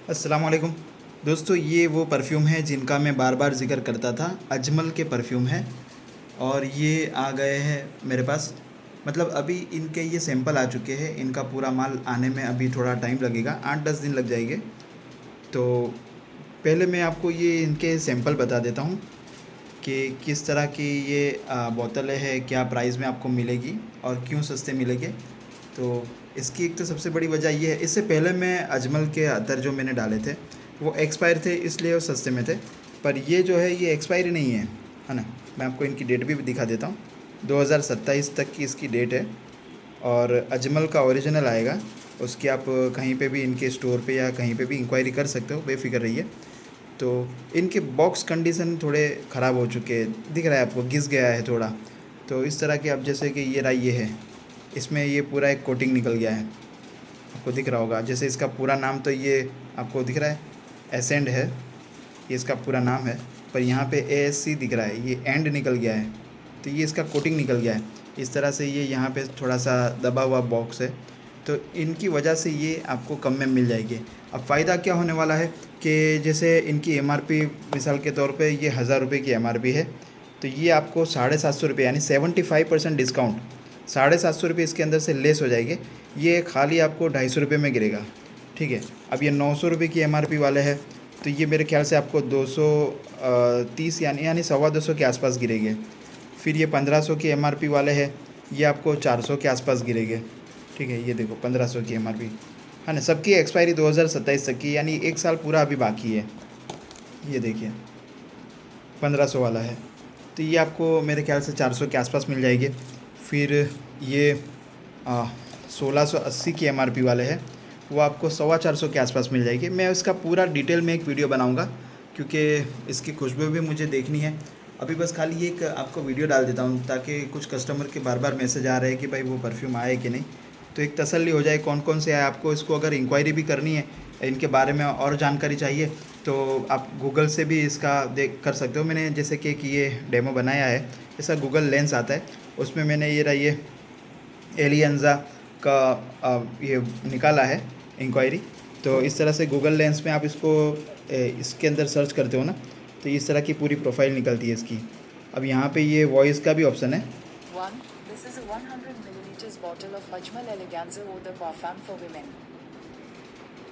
अस्सलाम वालेकुम दोस्तों, ये वो परफ्यूम है जिनका मैं बार बार ज़िक्र करता था। अजमल के परफ्यूम है और ये आ गए हैं मेरे पास। मतलब अभी इनके ये सैंपल आ चुके हैं। इनका पूरा माल आने में अभी थोड़ा टाइम लगेगा, 8-10 दिन लग जाएंगे। तो पहले मैं आपको ये इनके सैंपल बता देता हूँ कि किस तरह की ये बोतलें हैं, क्या प्राइस में आपको मिलेगी और क्यों सस्ते मिलेंगे। तो इसकी एक तो सबसे बड़ी वजह ये है, इससे पहले मैं अजमल के अतर जो मैंने डाले थे वो एक्सपायर थे, इसलिए वो सस्ते में थे। पर ये जो है ये एक्सपायरी नहीं है ना। मैं आपको इनकी डेट भी दिखा देता हूँ। 2027 तक की इसकी डेट है और अजमल का ओरिजिनल आएगा। उसकी आप कहीं पे भी इनके स्टोर पे या कहीं पे भी इंक्वायरी कर सकते हो, बेफिक्र रहिए। तो इनके बॉक्स कंडीशन थोड़े ख़राब हो चुके हैं, दिख रहा है आपको, घिस गया है थोड़ा। तो इस तरह के, अब जैसे कि ये रहा, ये है, इसमें ये पूरा एक कोटिंग निकल गया है, आपको दिख रहा होगा। जैसे इसका पूरा नाम तो ये आपको दिख रहा है, एसेंड है, ये इसका पूरा नाम है। पर यहाँ पे ASC दिख रहा है, ये एंड निकल गया है, तो ये इसका कोटिंग निकल गया है। इस तरह से ये यहाँ पे थोड़ा सा दबा हुआ बॉक्स है, तो इनकी वजह से ये आपको कम में मिल जाएगी। अब फ़ायदा क्या होने वाला है कि जैसे इनकी MRP मिसाल के तौर पे ये 1000 रुपये की MRP है, तो ये आपको 750 रुपये यानी 75% डिस्काउंट, 750 रुपये इसके अंदर से लेस हो जाएंगे। ये खाली आपको 250 रुपये में गिरेगा, ठीक है। अब ये 900 रुपये की MRP वाले है, तो ये मेरे ख्याल से आपको 230 यानी 225 के आसपास गिरेंगे। फिर ये 1500 की MRP वाले है, ये आपको 400 के आसपास गिरेंगे, ठीक है। ये देखो 1500 की MRP है ना। सबकी एक्सपायरी 2027 तक की, यानी 1 साल पूरा अभी बाकी है। ये देखिए 1500 वाला है, तो ये आपको मेरे ख्याल से 400 के आसपास मिल जाएगी। फिर ये 1680 की MRP वाले है, वो आपको 425 के आसपास मिल जाएगी। मैं इसका पूरा डिटेल में एक वीडियो बनाऊंगा, क्योंकि इसकी खुशबू भी मुझे देखनी है। अभी बस खाली एक आपको वीडियो डाल देता हूँ, ताकि कुछ कस्टमर के बार बार मैसेज आ रहे हैं कि भाई वो परफ्यूम आए कि नहीं, तो एक तसल्ली हो जाए कौन कौन से आए। आपको इसको अगर इंक्वायरी भी करनी है, इनके बारे में और जानकारी चाहिए, तो आप गूगल से भी इसका देख कर सकते हो। मैंने जैसे कि ये डेमो बनाया है, ऐसा गूगल लेंस आता है, उसमें मैंने ये रहा, ये एलियंजा का ये निकाला है इंक्वायरी। तो इस तरह से गूगल लेंस में आप इसको इसके अंदर सर्च करते हो ना, तो इस तरह की पूरी प्रोफाइल निकलती है इसकी। अब यहाँ पे ये वॉइस का भी ऑप्शन है। This is a 100 milliliters bottle of Ajmal Eleganza Eau de Parfum for women.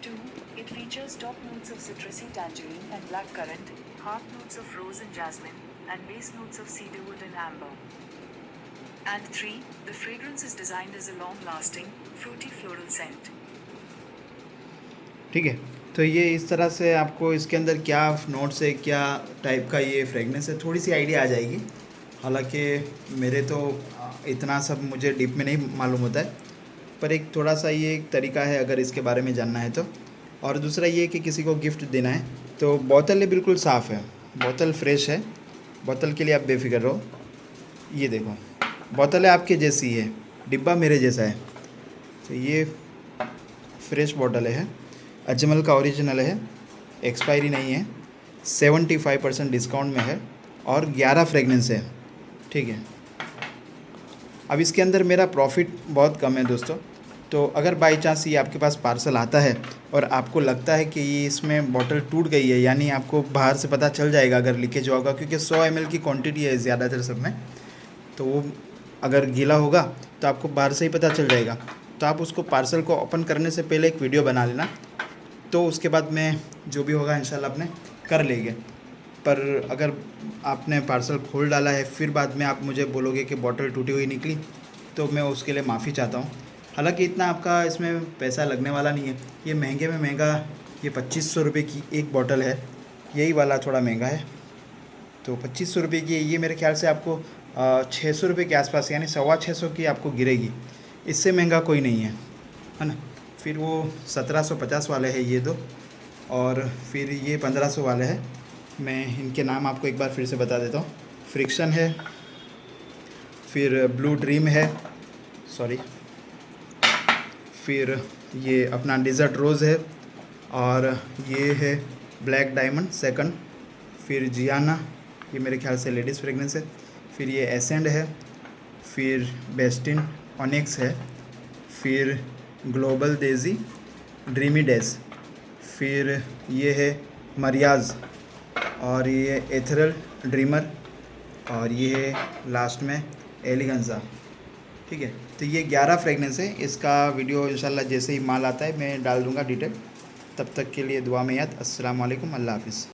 2. It features top notes of citrusy tangerine and black currant, heart notes of rose and jasmine, and base notes of cedarwood and amber. And 3. The fragrance is designed as a long-lasting, fruity floral scent. ठीक है, तो ये इस तरह से आपको इसके अंदर क्या नोट्स है, क्या टाइप का ये फ्रेगनेंस है, थोड़ी सी आइडिया आ जाएगी। हालांकि मेरे तो इतना सब मुझे डीप में नहीं मालूम होता है, पर एक थोड़ा सा ये एक तरीका है अगर इसके बारे में जानना है तो। और दूसरा ये कि किसी को गिफ्ट देना है, तो बोतल बिल्कुल साफ़ है, बोतल फ्रेश है, बोतल के लिए आप बेफिक्र रहो। ये देखो बोतल है आपके जैसी है, डिब्बा मेरे जैसा है, तो ये फ्रेश बोतल है, अजमल का ओरिजिनल है, एक्सपायरी नहीं है, 75% डिस्काउंट में है और 11 फ्रेगनेंस है, ठीक है। अब इसके अंदर मेरा प्रॉफिट बहुत कम है दोस्तों। तो अगर बाई चांस ये आपके पास पार्सल आता है और आपको लगता है कि ये इसमें बॉटल टूट गई है, यानी आपको बाहर से पता चल जाएगा अगर लीकेज होगा, क्योंकि 100 ml की क्वांटिटी है ज़्यादातर सब में, तो वो अगर गीला होगा तो आपको बाहर से ही पता चल जाएगा। तो आप उसको पार्सल को ओपन करने से पहले एक वीडियो बना लेना, तो उसके बाद में जो भी होगा इंशाल्लाह अपने कर लेंगे। पर अगर आपने पार्सल खोल डाला है फिर बाद में आप मुझे बोलोगे कि बॉटल टूटी हुई निकली, तो मैं उसके लिए माफ़ी चाहता हूँ। हालांकि इतना आपका इसमें पैसा लगने वाला नहीं है। ये महंगे में महंगा, ये 2500 रुपये की एक बॉटल है, यही वाला थोड़ा महंगा है, तो 2500 रुपये की ये मेरे ख्याल से आपको 600 रुपये के आसपास, यानी 625 की आपको गिरेगी। इससे महंगा कोई नहीं है ना। फिर वो 1750 वाले हैं ये दो, और फिर ये 1500 वाले हैं। मैं इनके नाम आपको एक बार फिर से बता देता हूँ। फ्रिक्शन है, फिर ब्लू ड्रीम है, सॉरी, फिर ये अपना डिज़र्ट रोज़ है, और ये है ब्लैक डायमंड सेकंड, फिर जियाना, ये मेरे ख्याल से लेडीज़ फ्रेगनेंस है, फिर ये एसेंड है, फिर बेस्टिन ऑनिक्स है, फिर ग्लोबल डेजी ड्रीमी डेज, फिर ये है मरियाज़, और ये एथरल ड्रीमर, और ये है लास्ट में एलिगेंजा। ठीक है, तो ये 11 फ्रेगनेंस है। इसका वीडियो इंशाल्लाह जैसे ही माल आता है मैं डाल दूँगा डिटेल। तब तक के लिए दुआ में याद। अस्सलाम वालेकुम, अल्लाह हाफ़िज़।